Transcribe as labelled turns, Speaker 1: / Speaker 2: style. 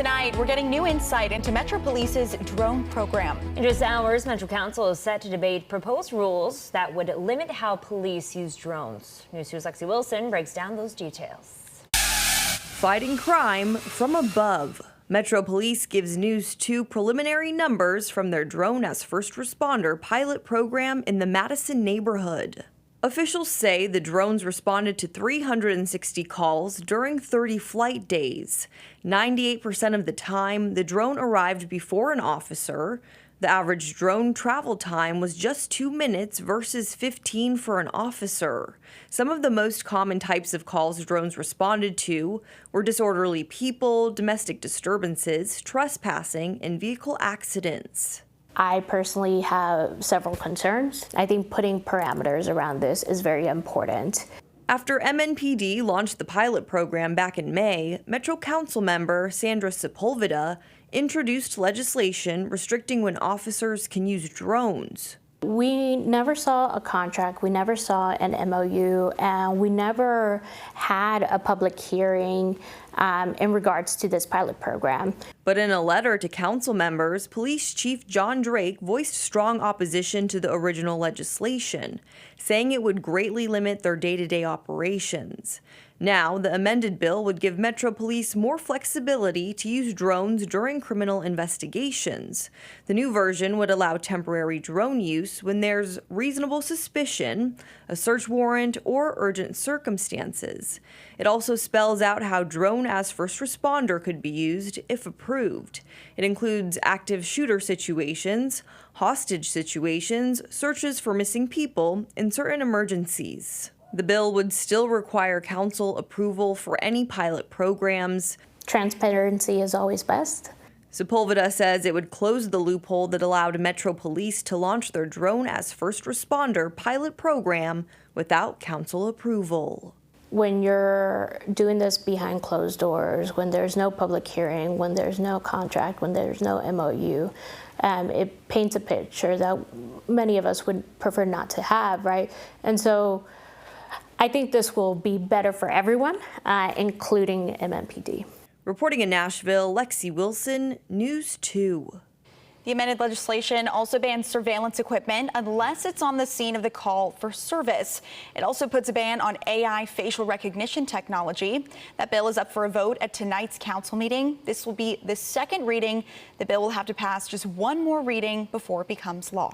Speaker 1: Tonight, we're getting new insight into Metro Police's drone program.
Speaker 2: In just hours, Metro Council is set to debate proposed rules that would limit how police use drones. News 2's Lexi Wilson breaks down those details.
Speaker 3: Fighting crime from above. Metro Police gives News 2 preliminary numbers from their Drone as First Responder pilot program in the Madison neighborhood. Officials say the drones responded to 360 calls during 30 flight days. 98% of the time, the drone arrived before an officer. The average drone travel time was just 2 minutes versus 15 for an officer. Some of the most common types of calls drones responded to were disorderly people, domestic disturbances, trespassing, and vehicle accidents.
Speaker 4: I personally have several concerns. I think putting parameters around this is very important.
Speaker 3: After MNPD launched the pilot program back in May, Metro Council member Sandra Sepulveda introduced legislation restricting when officers can use drones.
Speaker 4: We never saw a contract, we never saw an MOU, and we never had a public hearing in regards to this pilot program.
Speaker 3: But in a letter to council members, Police Chief John Drake voiced strong opposition to the original legislation, saying it would greatly limit their day-to-day operations. Now, the amended bill would give Metro Police more flexibility to use drones during criminal investigations. The new version would allow temporary drone use when there's reasonable suspicion, a search warrant, or urgent circumstances. It also spells out how Drone as First Responder could be used if approved. It includes active shooter situations, hostage situations, searches for missing people, and certain emergencies. The bill would still require council approval for any pilot programs.
Speaker 4: Transparency is always best.
Speaker 3: Sepulveda says it would close the loophole that allowed Metro Police to launch their Drone as First Responder pilot program without council approval.
Speaker 4: When you're doing this behind closed doors, when there's no public hearing, when there's no contract, when there's no MOU, it paints a picture that many of us would prefer not to have, right? And so I think this will be better for everyone, including MNPD.
Speaker 3: Reporting in Nashville, Lexi Wilson, News 2.
Speaker 1: The amended legislation also bans surveillance equipment unless it's on the scene of the call for service. It also puts a ban on AI facial recognition technology. That bill is up for a vote at tonight's council meeting. This will be the second reading. The bill will have to pass just one more reading before it becomes law.